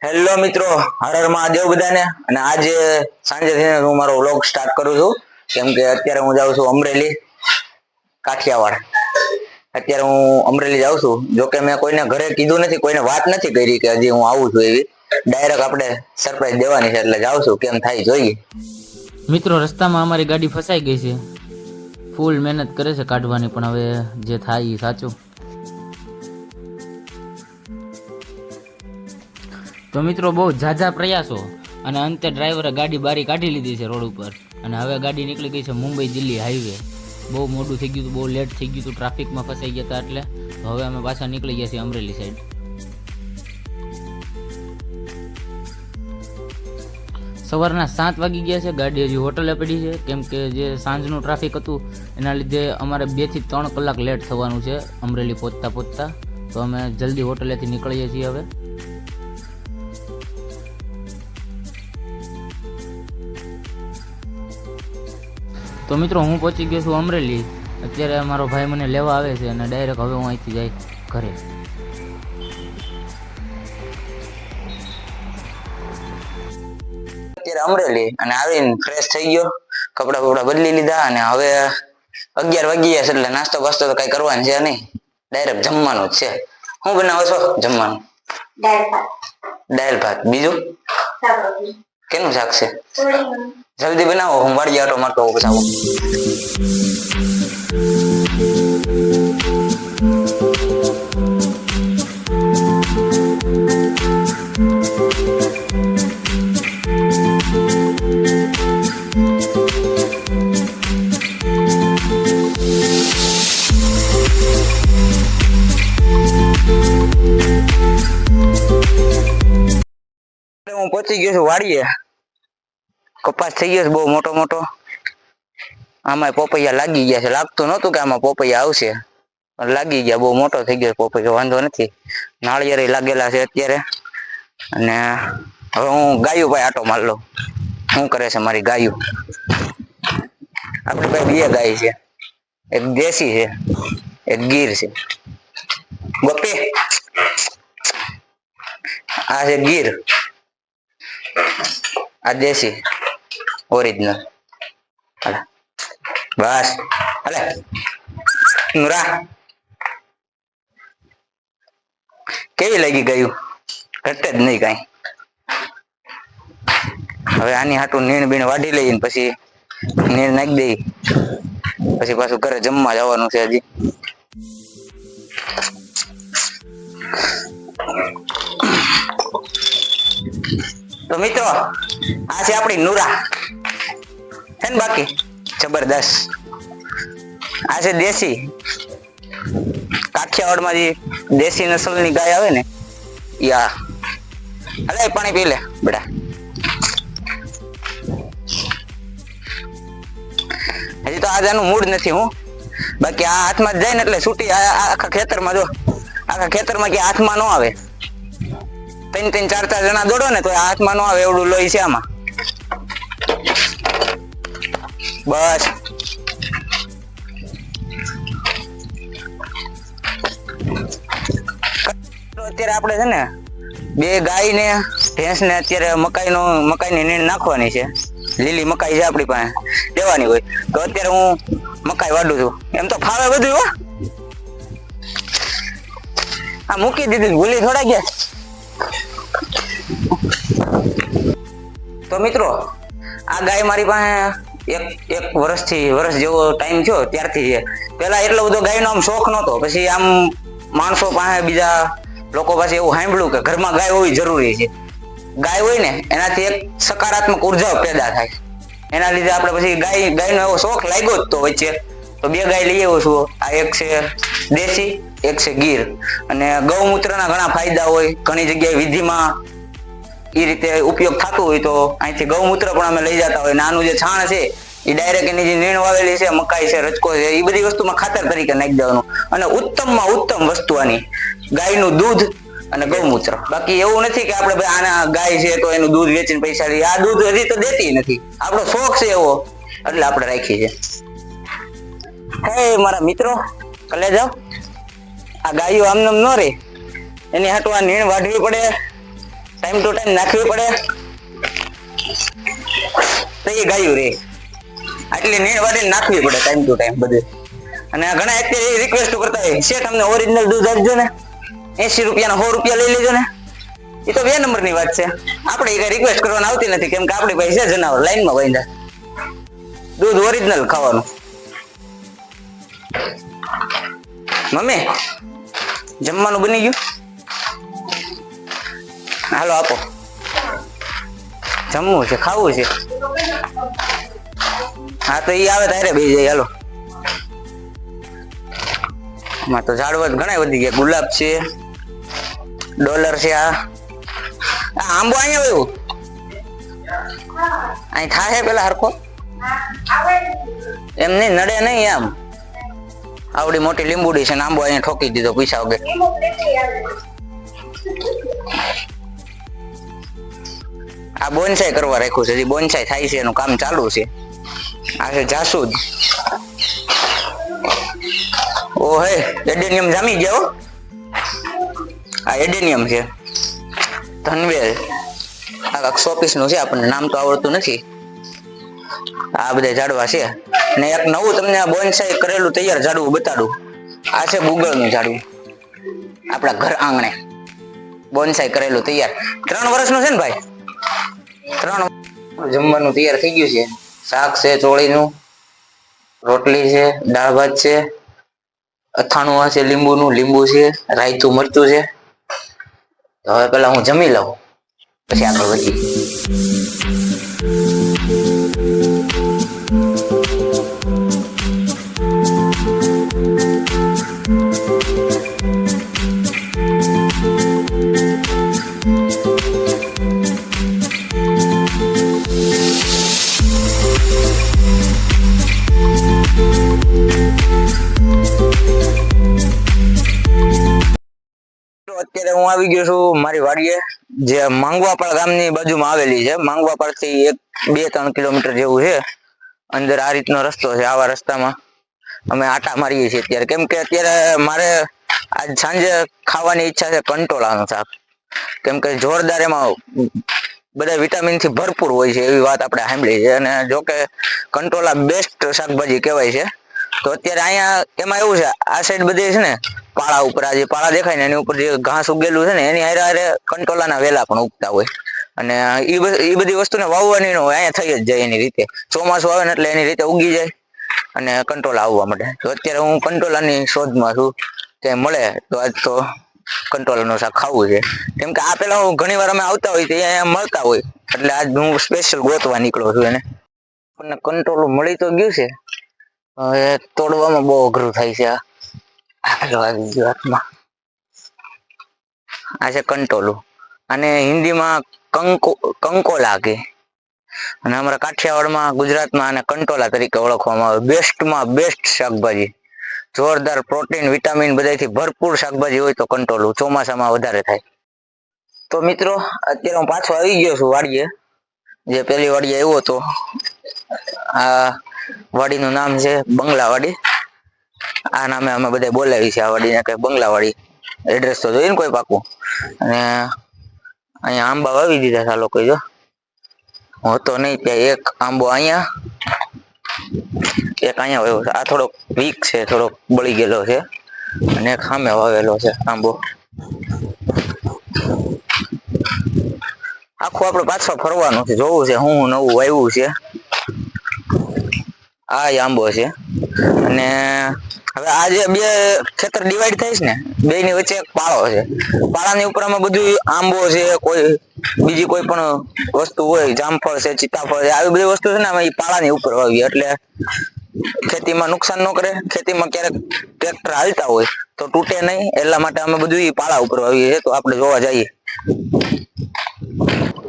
Hello મિત્રો, હર હર મહાદેવ બધાને. અને આજે સાંજે થઈને હું મારો વ્લોગ સ્ટાર્ટ કરું છું, કેમ કે અત્યારે હું જાઉં છું અમરેલી, કાઠિયાવાડ. અત્યારે હું અમરેલી જાઉં છું. જોકે મેં કોઈને ઘરે કીધું નથી, કોઈને વાત નથી કરી કે હજી હું આવું છું એવી. ડાયરેક્ટ આપણે સરપ્રાઈઝ દેવાની છે, એટલે જાઉં છું, કેમ થાય જોઈએ. મિત્રો, રસ્તામાં અમારી ગાડી ફસાઈ ગઈ છે. ફૂલ મહેનત કરે છે કાઢવાની, પણ હવે જે થાય એ સાચું. તો મિત્રો, બહુ ઝાઝા પ્રયાસો અને અંતે ડ્રાઈવરે ગાડી બારી કાઢી લીધી છે રોડ ઉપર, અને હવે ગાડી નીકળી ગઈ છે મુંબઈ દિલ્હી હાઈવે. બહુ મોડું થઈ ગયું હતું, બહુ લેટ થઈ ગયું હતું, ટ્રાફિકમાં ફસાઈ ગયા હતા. એટલે તો હવે અમે પાછા નીકળી ગયા છીએ અમરેલી સાઈડ. સવારના 7 વાગી ગયા છે. ગાડી હજી હોટલે પડી છે, કેમ કે જે સાંજનું ટ્રાફિક હતું એના લીધે અમારે 2 થી 3 કલાક લેટ થવાનું છે અમરેલી પહોંચતા. તો અમે જલ્દી હોટલેથી નીકળીએ છીએ હવે. તો મિત્રો, હું પહોંચી ગયો છું અમરેલી. અત્યારે મારો ભાઈ મને લેવા આવે છે અને ડાયરેક્ટ હવે હું અહીંથી જાય ઘરે. અત્યારે અમરેલી અને આવીને ફ્રેશ થઈ ગયો, કપડા બદલી લીધા, અને હવે 11 વાગી ગયા છે, એટલે નાસ્તો બાસ્તો તો કઈ કરવાનું છે નહીં, ડાયરેક્ટ જમવાનું જ છે. શું બનાવો છો જમવાનું? દાળ ભાત. બીજું કેનું શાક છે? જલ્દી બનાવો, હું વાડી આટો મારતો પછી આવું. હું પહોંચી ગયો છું વાડીએ. કપાસ થઈ ગયો છે બહુ મોટો મોટો. આમાં પોપૈયા લાગી ગયા છે. લાગતું નહોતું કે આમાં પોપૈયા આવશે, પણ લાગી ગયા. બહુ મોટો થઈ ગયો પોપૈયો, વાંધો નથી. નાળિયેર લાગેલા છે અત્યારે. અને હવે હું ગાયું ભાઈ આટો માર લઉં. શું કરે છે મારી ગાયું? આપણે ભાઈ 2 ગાય છે, એક દેશી છે, એક ગીર છે. ગોપી, આ છે ગીર, આ દેશી ઓરિજિનલ. બસ અલે નુરા, કેવી લાગી ગયું? ઘટે જ નહીં કઈ. હવે આની હાટું નીણ બીણ વાઢી લઈએ ને પછી નીણ નાખી દઈ, પછી પાછું ઘરે જમવા જવાનું છે હજી. તો મિત્રો, આ છે આપણી નુરા, હે ને? બાકી જબરદસ્ત. આ છે દેશી, કાઠિયાવાડમાં જે દેશી નસલની ગાય આવે ને, યા અલે પાણી પી લે બેટા. હજી તો આનું મૂડ નથી હું, બાકી આ હાથમાં જ જાય ને એટલે છૂટી આખા ખેતરમાં. જો આખા ખેતરમાં કે હાથમાં ન આવે. 3-3, 4-4 જણા દોડો ને તો હાથમાં ન આવે એવડું લોહી છે આમાં. બસ અત્યારે આપણે છે ને 2 ગાય ને ભેંસ ને અત્યારે મકાઈની નીણ નાખવાની છે. લીલી મકાઈ છે આપણી પાસે, દેવાની હોય તો અત્યારે હું મકાઈ વાઢું છું. એમ તો ફાવે બધું હો. આ મૂકી દીધી, ભૂલી થોડા ગયા. તો મિત્રો, આ ગાય મારી પાસે એક વર્ષ જેવો ટાઈમ થયો ત્યારથી છે. પેલા એટલો બધો ગાયનો આમ શોખ નહોતો. પછી આમ માણસો પાસે, બીજા લોકો પાસે એવું સાંભળ્યું કે ઘરમાં ગાય હોવી જરૂરી છે. ગાય હોય ને એનાથી એક સકારાત્મક ઉર્જા પેદા થાય. એના લીધે આપણે પછી ગાયનો એવો શોખ લાગ્યો જ તો વચ્ચે તો 2 ગાય લઈ આવ્યો છું. આ એક છે દેશી, એક છે ગીર. અને ગૌમૂત્રના ઘણા ફાયદા હોય, ઘણી જગ્યાએ વિધિમાં એ રીતે ઉપયોગ થતો હોય તો અહીંથી ગૌમૂત્ર પણ અમે લઈ જતા હોય. નાનું જે છાણ છે એ ડાયરેક્ટ એની જે નીણ વાવેલી છે, મકાઈ છે, રચકો છે, એ બધી વસ્તુમાં ખાતર તરીકે નાખી દેવાનું. અને ઉત્તમમાં ઉત્તમ વસ્તુ આની ગાયનું દૂધ અને ગૌમૂત્ર. બાકી એવું નથી કે આપણે ભાઈ આના ગાય છે તો એનું દૂધ વેચીને પૈસા લઈએ. આ દૂધ હજી તો દેતી નથી. આપણો શોખ છે એવો, એટલે આપણે રાખી છે. હે મારા મિત્રો, કલે જાઓ. આ ગાયો આમનામ ન રે, એની હાટું આ નીણ વાઢવી પડે, ટાઈમ ટુ ટાઈમ નાખવી પડે તો એ ગાયું રે. આટલી નીણ વાળી નાખવી પડે ટાઈમ ટુ ટાઈમ બધે. અને ઘણા અત્યારે રિક્વેસ્ટ કરતા હોય શેઠ અમને ઓરિજિનલ દૂધ આપજો ને, 80 રૂપિયાના 100 રૂપિયા લઈ લેજો ને. એ તો 2 નંબરની વાત છે. આપણે કઈ રિક્વેસ્ટ કરવાની આવતી નથી, કેમ કે આપણી પાસે છે જનાવર લાઈનમાં બાંધ્યા. દૂધ ઓરિજિનલ ખાવાનું. મમ્મી જમવાનું બની ગયું? હાલો આપો. જમવું છે, ખાવું છે. હા તો ઈ આવે તારે બેસી જાય. હાલો. આમાં તો ઝાડવા ઘણા વધી ગયા. ગુલાબ છે, ડોલર છે. આ આંબો અહીંયા આવ્યું અહીં થાય પેલા હરખો એમ નહીં નડે નહીં. આમ આવડી મોટી લીંબુડી છે ને આંબો અહીંયા ઠોકી દીધો પૈસા વગર. આ બોનસાઈ કરવા રાખ્યું છે. બોનસાઈ થાય છે એનું કામ ચાલુ છે. આ છે જાસૂદ. ઓ હે એડેનિયમ જામી ગયો. આ એડેનિયમ છે. ધનવેલ આ 120 નું છે. આપણને નામ તો આવડતું નથી. આ બધા ઝાડવા છે. ને એક નવું તમને બોનસાઈ કરેલું તૈયાર ઝાડવું બતાડું. આ છે ગુગળનું ઝાડવું. આપણા ઘર આંગણે બોનસાઈ કરેલું તૈયાર. 3 વર્ષનું છે ને ભાઈ? 3 જમવાનું તૈયાર થઈ ગયું છે. શાક છે ચોળીનું, રોટલી છે, દાળ ભાત છે, અથાણું છે લીંબુનું, લીંબુ છે, રાયતું મરચું છે. તો હવે પેલા હું જમી લઉં પછી આગળ વધી. અત્યારે હું આવી ગયો છું મારી વાડીએ, જે માંગવાપાળ ગામની બાજુમાં આવેલી છે. માંગવાપાળ થી 1-2-3 કિલોમીટર જેવું છે અંદર. આ રીતનો રસ્તો છે. આવા રસ્તામાં અમે આટા મારીએ છીએ અત્યારે, કેમ કે અત્યારે મારે આજ સાંજે ખાવાની ઈચ્છા છે કંટોલાનું શાક. કેમ કે જોરદાર એમાં બધા વિટામિન થી ભરપૂર હોય છે એવી વાત આપણે સાંભળી છે. અને જો કે કંટોલા બેસ્ટ શાકભાજી કહેવાય છે. તો અત્યારે અહીંયા એમાં એવું છે, આ સાઈડ બધી છે ને પાળા ઉપર, આ જે પાળા દેખાય ને એની ઉપર જે ઘાસ ઉગેલું છે ને એની હારે હારે કંટોલાના વેલા પણ ઉગતા હોય. અને એ બધી વસ્તુને વાવવાની ન હોય, અહીંયા થઈ જ જાય એની રીતે. ચોમાસું આવે ને એટલે એની રીતે ઉગી જાય અને કંટોલા આવવા માંડે. તો અત્યારે હું કંટોલાની શોધમાં છું, ક્યાંય મળે તો આજ તો કંટોલાનું શાક ખાવું છે. કેમ કે આ પેલા હું ઘણી વાર અમે આવતા હોય તો અહીંયા મળતા હોય, એટલે આજ હું સ્પેશિયલ ગોતવા નીકળ્યો છું એને. આપણને કંટોલું મળી તો ગયું છે, હવે તોડવામાં બહુ અઘરું થાય છે. આવી ગયું હાથમાં. આ છે કંટોલું. અને હિન્દીમાં કંકોલા કે, અને અમારા કાઠિયાવાડમાં ગુજરાતમાં આને કંટોલા તરીકે ઓળખવામાં આવે. બેસ્ટમાં બેસ્ટ શાકભાજી, જોરદાર પ્રોટીન વિટામિન બધાથી ભરપૂર શાકભાજી હોય તો કંટોલું ચોમાસામાં વધારે થાય. તો મિત્રો અત્યારે હું પાછો આવી ગયો છું વાડીએ, જે પેલી વાડીએ આવ્યો હતો. આ વાડીનું નામ છે બંગલાવાડી. આ નામે અમે બધા બોલાવી છે આ વાડીને કે બંગલાવાડી. એડ્રેસ તો જોઈને કોઈ પાકું. અને અહીંયા આંબા વાવી દીધા છે આ લોકો. જો હોતો નહીં ત્યાં એક આંબો અહીંયા, એક અહીંયા વાવ્યો છે. આ થોડોક વીક છે, થોડોક બળી ગયેલો છે. અને એક સામે વાવેલો છે આંબો. આખું આપણે પાછળ ફરવાનું છે, જોવું છે હું નવું વાવ્યું છે. આ આંબો છે. અને હવે આ જે 2 ખેતર ડિવાઈડ થાય છે ને, 2 ની વચ્ચે એક પાળો છે. પાળાની ઉપર આમાં બધું આંબો છે, કોઈ બીજી કોઈ પણ વસ્તુ હોય, જામફળ છે, સીતાફળ છે, આવી બધી વસ્તુ છે ને અમે પાળાની ઉપર વાવીએ, એટલે ખેતીમાં નુકસાન ન કરે. ખેતીમાં ક્યારેક ટ્રેક્ટર હાલતા હોય તો તૂટે નહીં, એટલા માટે અમે બધું પાળા ઉપર વાવીએ છીએ. તો આપણે જોવા જઈએ.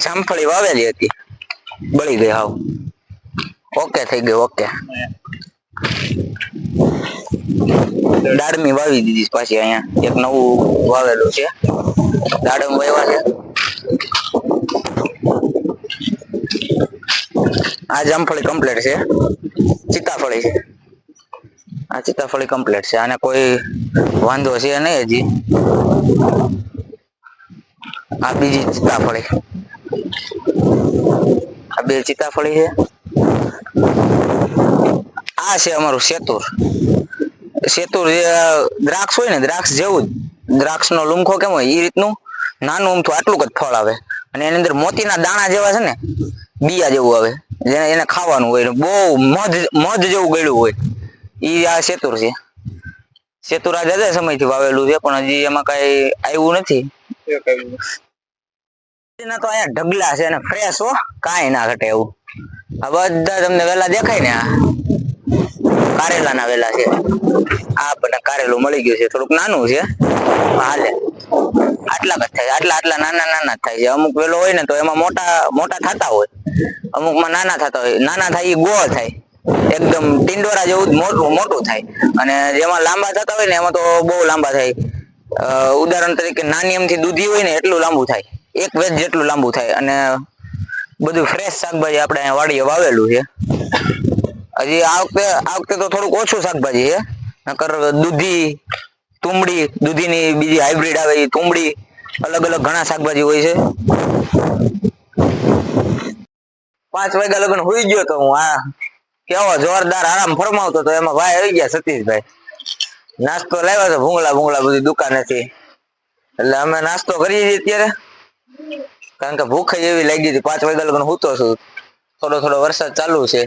જામફળી વાવેલી હતી, બળી ગઈ હાવ. ઓકે થઈ ગયું. ઓકે દાડમી વાવી દીધી પાછી. અહીંયા એક નવું વાવેલું છે, દાડમ વાવ્યા છે. આ જામફળી કમ્પ્લીટ છે. સીતાફળી છે. આ સીતાફળી કમ્પ્લીટ છે. આને કોઈ વાંધો છે નહીં હજી. આ બીજી સીતાફળી, આ બે સીતાફળી છે. આ છે અમારું સેતુર. સેતુર જે દ્રાક્ષ હોય ને, દ્રાક્ષ જેવું જ, દ્રાક્ષ નો લુમખો કેમ હોય એ રીતનું નાનું અમથું આટલું જ ફળ આવે અને એની અંદર મોતીના દાણા જેવા છે ને બિયા જેવું આવે, જેને એને ખાવાનું હોય, બહુ મધ જેવું ગળ્યું હોય. ઈ આ સેતુર છે. સેતુર આ જાજા સમયથી વાવેલું છે પણ હજી એમાં કઈ આવ્યું નથી. એના તો અહીંયા ઢગલા છે અને ફ્રેશ હો, કાંઈ ના ઘટે એવું. આ બધા તમને વેલા દેખાય ને, આ કારેલાના વેલા છે. આ આપણને કારેલું મળી ગયું છે, થોડુંક નાનું છે હાલે, આટલા જ થાય, આટલા નાના જ થાય છે. અમુક વેલો હોય ને તો એમાં મોટા થતા હોય, અમુકમાં નાના થતા હોય. નાના થાય એ ગોળ થાય, એકદમ ટિંડોરા જેવું જ મોટું થાય. અને જેમાં લાંબા થતા હોય ને એમાં તો બહુ લાંબા થાય. ઉદાહરણ તરીકે નાની એમથી દૂધી હોય ને એટલું લાંબુ થાય, એક વેજ જેટલું લાંબુ થાય. અને બધું ફ્રેશ શાકભાજી આપણે અહીંયા વાડીએ વાવેલું છે. હજી આ વખતે તો થોડુંક ઓછું શાકભાજી છે, નકર દૂધી, તુંબડી, દૂધીની બીજી હાઇબ્રિડ આવે એ તુંબડી, અલગ અલગ ઘણા શાકભાજી હોય છે. 5 વાગ્યા લગન હુઈ ગયો તો હું. આ કેવો જોરદાર આરામ ફરમાવતો તો એમાં ભાઈ આવી ગયા, સતીશભાઈ. નાસ્તો લાવ્યો તો ભૂંગળા બધી દુકાનેથી, એટલે અમે નાસ્તો કરીએ છીએ અત્યારે, કારણ કે ભૂખ એવી લાગી હતી. 5 વાગ્યા લગન હુતો છું, થોડો વરસાદ ચાલુ છે,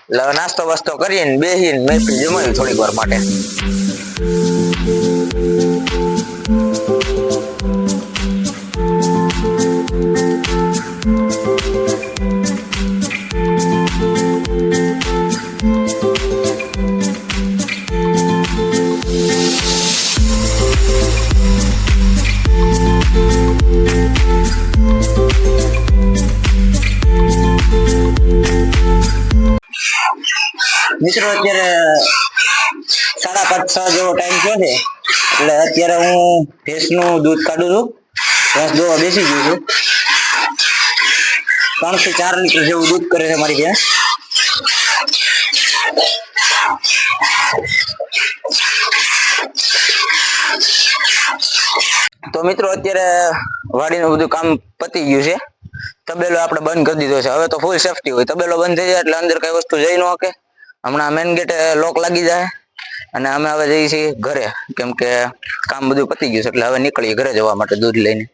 એટલે હવે નાસ્તો વાસ્તો કરીને બેસીને મહેફિલ જમાવી થોડીક વાર માટે. મિત્રો અત્યારે 5:30-6 જેવો ટાઈમ થયો છે, એટલે અત્યારે હું ભેંસનું દૂધ કાઢું છું. ભેંસ દોવા બેસી ગયું છું. 3 થી 4 લીટર જેવું દૂધ કરે છે મારી ભેંસ. તો મિત્રો અત્યારે વાડીનું બધું કામ પતી ગયું છે. તબેલો આપણે બંધ કરી દીધો છે. હવે તો ફૂલ સેફટી હોય, તબેલો બંધ થઈ જાય એટલે અંદર કઈ વસ્તુ જઈ ન શકે. હમણાં મેન ગેટે લોક લાગી જાય અને અમે હવે જઈએ છીએ ઘરે, કેમ કે કામ બધું પતી ગયું છે. એટલે હવે નીકળીએ ઘરે જવા માટે દૂધ લઈને.